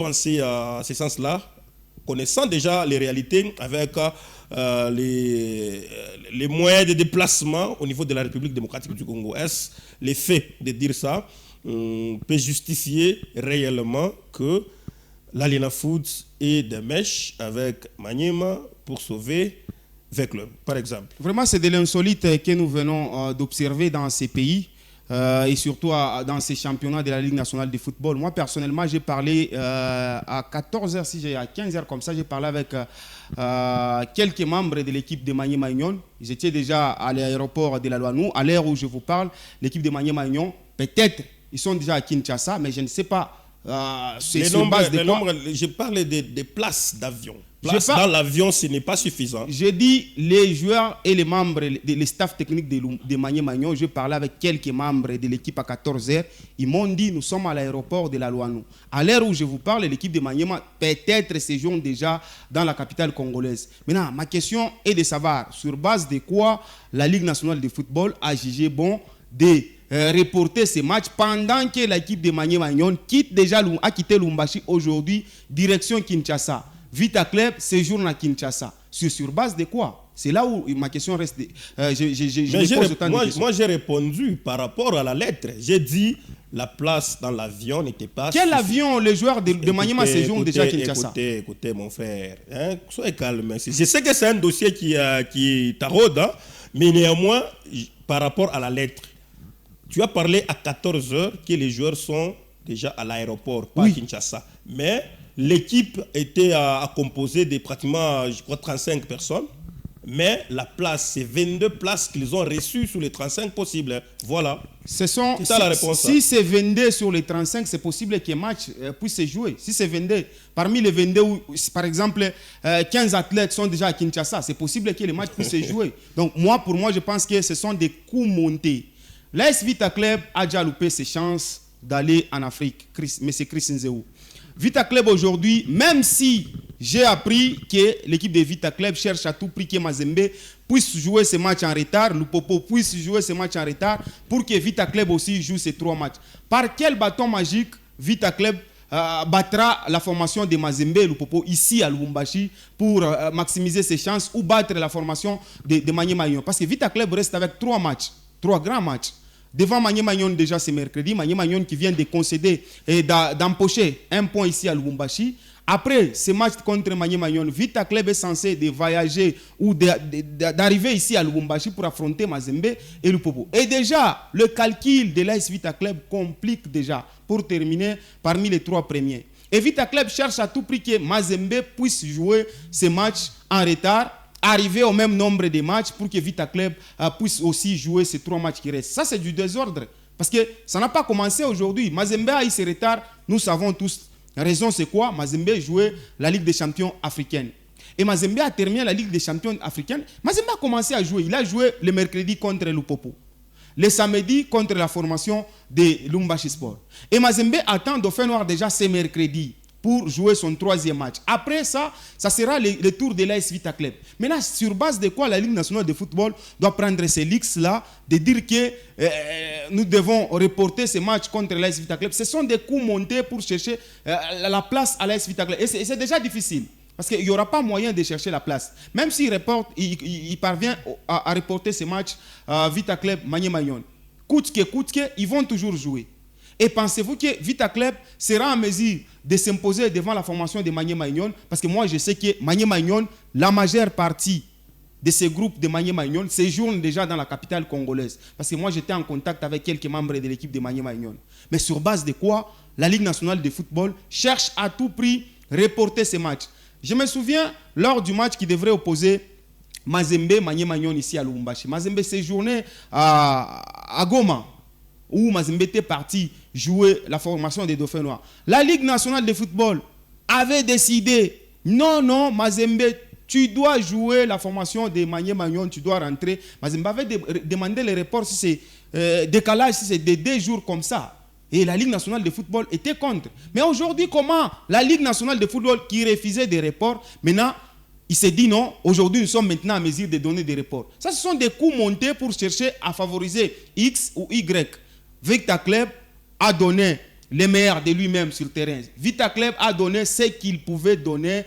penser à ce sens-là, connaissant déjà les réalités avec les moyens de déplacement au niveau de la République démocratique du Congo. Est-ce les faits de dire ça peut justifier réellement que l'Alena Foods ait des mèches avec Maniema pour sauver le club, par exemple? Vraiment, c'est de l'insolite que nous venons d'observer dans ces pays. Et surtout dans ces championnats de la Ligue nationale de football. Moi, personnellement, j'ai parlé à 14h, si j'ai à 15h comme ça, j'ai parlé avec quelques membres de l'équipe de Maniema Union. Ils étaient déjà à l'aéroport de la Loanou. À l'heure où je vous parle, l'équipe de Maniema Union, peut-être, ils sont déjà à Kinshasa, mais je ne sais pas. C'est sur base de quoi. Je parle des places d'avion. Dans l'avion, ce n'est pas suffisant. J'ai dit les joueurs et les membres, les staff techniques de Maniema Union. Je parlais avec quelques membres de l'équipe à 14h. Ils m'ont dit nous sommes à l'aéroport de la Loanou. À l'heure où je vous parle, l'équipe de Maniema peut-être séjourne déjà dans la capitale congolaise. Maintenant, ma question est de savoir sur base de quoi la Ligue nationale de football a jugé bon de reporter ces matchs pendant que l'équipe de Maniema Union a quitté Lubumbashi aujourd'hui, direction Kinshasa. Vita Club séjourne à Kinshasa. Sur base de quoi? C'est là où ma question reste. Moi, j'ai répondu par rapport à la lettre. J'ai dit la place dans l'avion n'était pas. Quel avion les joueurs de Maniema séjournent déjà à Kinshasa? Écoutez, mon frère, soyez calme. Je sais que c'est un dossier qui taraude, mais néanmoins, par rapport à la lettre, tu as parlé à 14h que les joueurs sont déjà à l'aéroport, pas à Kinshasa. Mais l'équipe était composée de pratiquement, je crois, 35 personnes. Mais la place, c'est 22 places qu'ils ont reçues sur les 35 possibles. Voilà. C'est ça la réponse. Si c'est 22 sur les 35, c'est possible qu'un match puisse se jouer. Si c'est 22, parmi les 22, par exemple, 15 athlètes sont déjà à Kinshasa, c'est possible que les matchs puissent se jouer. Donc, pour moi, je pense que ce sont des coups montés. L'AS Vita Club a déjà loupé ses chances d'aller en Afrique. Mais c'est Chris Nzeu. Vita Club aujourd'hui, même si j'ai appris que l'équipe de Vita Club cherche à tout prix que Mazembe puisse jouer ce match en retard, Lupopo puisse jouer ce match en retard pour que Vita Club aussi joue ces 3 matchs. Par quel bâton magique Vita Club battra la formation de Mazembe et Lupopo ici à Lubumbashi pour maximiser ses chances ou battre la formation de Maniema Union? Parce que Vita Club reste avec 3 matchs, 3 grands matchs. Devant Maniema Union déjà ce mercredi, Maniema Union qui vient de concéder et d'empocher un point ici à Lubumbashi. Après ce match contre Maniema Union, Vita Club est censé de voyager ou d'arriver ici à Lubumbashi pour affronter Mazembe et Lupopo. Et déjà, le calcul de l'AS Vita Club complique déjà pour terminer parmi les 3 premiers. Et Vita Club cherche à tout prix que Mazembe puisse jouer ce match en retard, arriver au même nombre de matchs pour que Vita Club puisse aussi jouer ces 3 matchs qui restent. Ça, c'est du désordre. Parce que ça n'a pas commencé aujourd'hui. Mazembe a eu ce retard. Nous savons tous. La raison, c'est quoi? Mazembe jouait la Ligue des champions africaine. Et Mazembe a terminé la Ligue des champions africaine. Mazembe a commencé à jouer. Il a joué le mercredi contre Lupopo. Le samedi contre la formation de Lubumbashi Sport. Et Mazembe attend Dauphin Noir déjà ce mercredi pour jouer son 3e match. Après ça, ça sera le tour de l'AS Vita Club. Maintenant, sur base de quoi la Ligue nationale de football doit prendre ces leaks-là, de dire que nous devons reporter ce match contre l'AS Vita Club? Ce sont des coups montés pour chercher la place à l'AS Vita Club. Et c'est déjà difficile, parce qu'il n'y aura pas moyen de chercher la place. Même s'il il parvient à reporter ce match Vita Club, Maniema Union, coûte que, ils vont toujours jouer. Et pensez-vous que Vita Club sera en mesure de s'imposer devant la formation de Maniema Union? Parce que moi, je sais que Maniema Union, la majeure partie de ces groupes de Maniema Union séjournent déjà dans la capitale congolaise. Parce que moi, j'étais en contact avec quelques membres de l'équipe de Maniema Union. Mais sur base de quoi la Ligue nationale de football cherche à tout prix reporter ces matchs? Je me souviens, lors du match qui devrait opposer Mazembe, Maniema Union ici à Lubumbashi, Mazembe séjournait à Goma, où Mazembe était parti jouer la formation des Dauphins Noirs. La Ligue nationale de football avait décidé, non, Mazembe, tu dois jouer la formation de Maniema Union, tu dois rentrer. Mazembe avait demandé le report si c'est décalage, si c'est de 2 jours comme ça. Et la Ligue nationale de football était contre. Mais aujourd'hui, comment la Ligue nationale de football qui refusait des reports, maintenant, il s'est dit non, aujourd'hui nous sommes maintenant en mesure de donner des reports. Ça, ce sont des coups montés pour chercher à favoriser X ou Y. Vita Club a donné le meilleur de lui-même sur terrain. Vita Club a donné ce qu'il pouvait donner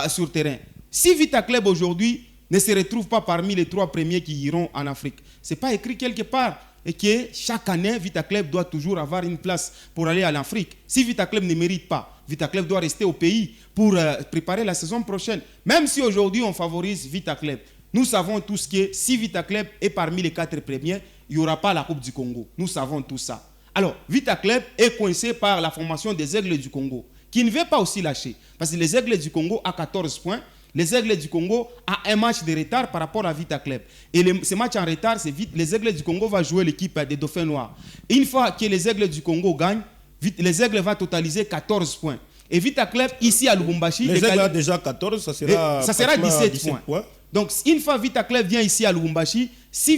sur terrain. Si Vita Club aujourd'hui ne se retrouve pas parmi les 3 premiers qui iront en Afrique, ce n'est pas écrit quelque part. Et que chaque année, Vita Club doit toujours avoir une place pour aller en Afrique. Si Vita Club ne mérite pas, Vita Club doit rester au pays pour préparer la saison prochaine. Même si aujourd'hui on favorise Vita Club, nous savons tous que si Vita Club est parmi les 4 premiers, il n'y aura pas la Coupe du Congo. Nous savons tout ça. Alors, Vita Club est coincé par la formation des Aigles du Congo, qui ne veut pas aussi lâcher. Parce que les Aigles du Congo ont 14 points. Les Aigles du Congo ont un match de retard par rapport à Vita Club. Et ce match en retard, c'est vite. Les Aigles du Congo vont jouer l'équipe des Dauphins Noirs. Et une fois que les Aigles du Congo gagnent, les Aigles vont totaliser 14 points. Et Vita Club, ici à Lubumbashi... Les Aigles ont déjà 14, ça sera 17 points. Donc, une fois Vita Club vient ici à Lubumbashi, si